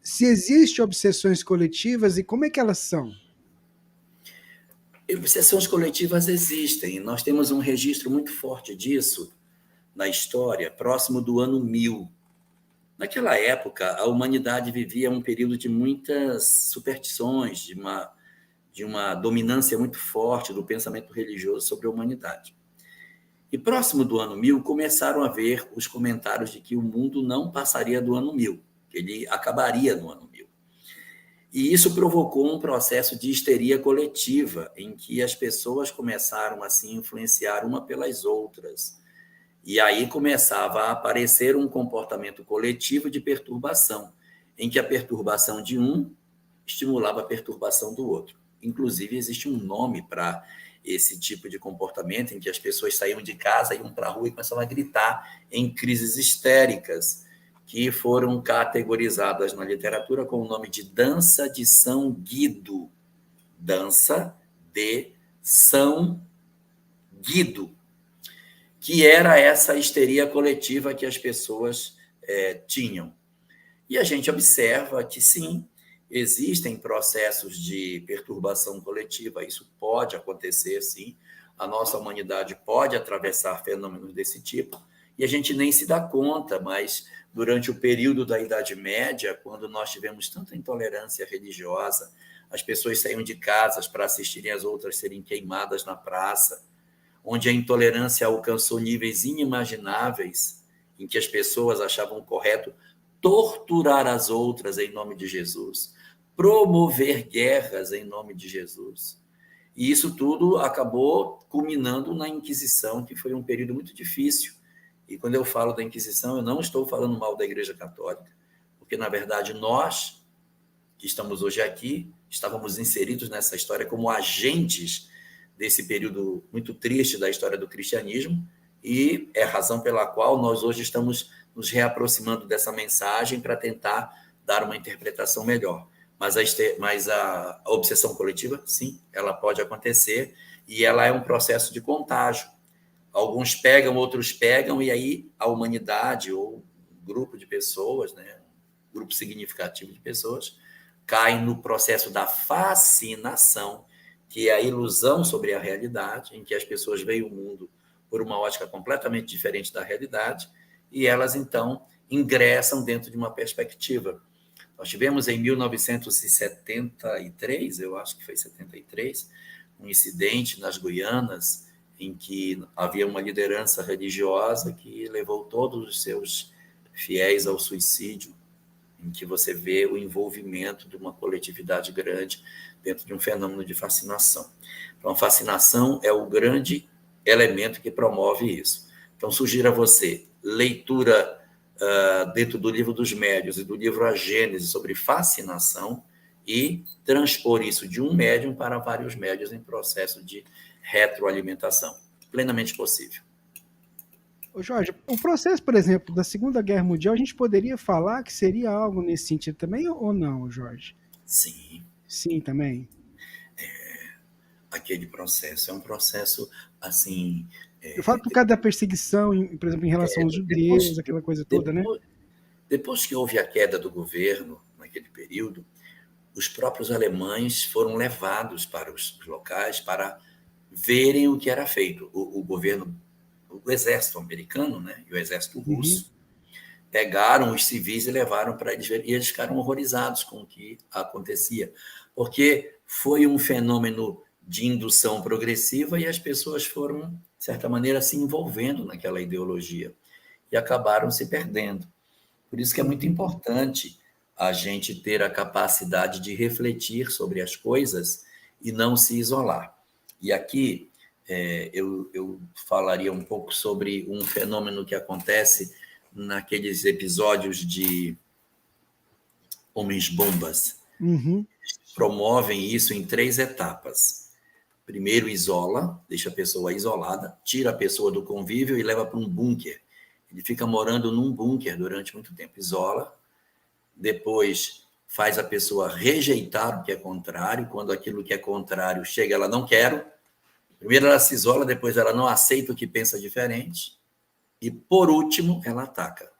se existem obsessões coletivas e como é que elas são? Obsessões coletivas existem. Nós temos um registro muito forte disso na história, próximo do ano 1000. Naquela época, a humanidade vivia um período de muitas superstições, de uma dominância muito forte do pensamento religioso sobre a humanidade. E próximo do ano 1000, começaram a ver os comentários de que o mundo não passaria do ano 1000, que ele acabaria no ano 1000. E isso provocou um processo de histeria coletiva, em que as pessoas começaram a se influenciar uma pelas outras. E aí começava a aparecer um comportamento coletivo de perturbação, em que a perturbação de um estimulava a perturbação do outro. Inclusive, existe um nome para esse tipo de comportamento, em que as pessoas saíam de casa, iam para a rua e começavam a gritar em crises histéricas, que foram categorizadas na literatura com o nome de dança de São Guido. Dança de São Guido, que era essa histeria coletiva que as pessoas tinham. E a gente observa que, sim, existem processos de perturbação coletiva, isso pode acontecer, sim. A nossa humanidade pode atravessar fenômenos desse tipo, e a gente nem se dá conta, mas durante o período da Idade Média, quando nós tivemos tanta intolerância religiosa, as pessoas saíam de casas para assistirem as outras serem queimadas na praça, onde a intolerância alcançou níveis inimagináveis, em que as pessoas achavam correto torturar as outras em nome de Jesus, promover guerras em nome de Jesus. E isso tudo acabou culminando na Inquisição, que foi um período muito difícil. E quando eu falo da Inquisição, eu não estou falando mal da Igreja Católica, porque, na verdade, nós, que estamos hoje aqui, estávamos inseridos nessa história como agentes desse período muito triste da história do cristianismo, e é a razão pela qual nós hoje estamos nos reaproximando dessa mensagem para tentar dar uma interpretação melhor. Mas a obsessão coletiva, sim, ela pode acontecer, e ela é um processo de contágio. Alguns pegam, outros pegam, e aí a humanidade, ou um grupo de pessoas, né, um grupo significativo de pessoas, cai no processo da fascinação, que é a ilusão sobre a realidade, em que as pessoas veem o mundo por uma ótica completamente diferente da realidade, e elas, então, ingressam dentro de uma perspectiva. Nós tivemos em 1973, eu acho que foi 73, um incidente nas Guianas, em que havia uma liderança religiosa que levou todos os seus fiéis ao suicídio, em que você vê o envolvimento de uma coletividade grande dentro de um fenômeno de fascinação. Então, a fascinação é o grande elemento que promove isso. Então, sugiro a você leitura dentro do livro dos médiuns e do livro A Gênese sobre fascinação e transpor isso de um médium para vários médiuns em processo de retroalimentação. Plenamente possível. Ô Jorge, o processo, por exemplo, da Segunda Guerra Mundial, a gente poderia falar que seria algo nesse sentido também ou não, Jorge? Sim. Sim, também. Aquele processo é um processo, assim... Eu falo por causa da perseguição, por exemplo, em relação aos judeus, aquela coisa toda, né? Depois que houve a queda do governo, naquele período, os próprios alemães foram levados para os locais para verem o que era feito. O governo, o exército americano, né, e o exército russo, pegaram os civis e levaram para eles verem, e eles ficaram horrorizados com o que acontecia, porque foi um fenômeno de indução progressiva e as pessoas foram, de certa maneira, se envolvendo naquela ideologia e acabaram se perdendo. Por isso que é muito importante a gente ter a capacidade de refletir sobre as coisas e não se isolar. E aqui eu falaria um pouco sobre um fenômeno que acontece naqueles episódios de homens-bombas. Uhum. Promovem isso em 3 etapas. Primeiro, isola, deixa a pessoa isolada, tira a pessoa do convívio e leva para um bunker. Ele fica morando num bunker durante muito tempo. Isola, depois faz a pessoa rejeitar o que é contrário. Quando aquilo que é contrário chega, ela não quer. Primeiro ela se isola, depois ela não aceita o que pensa diferente. E, por último, ela ataca.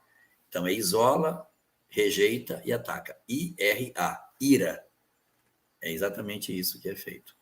Então, isola, rejeita e ataca. IRA, ira. É exatamente isso que é feito.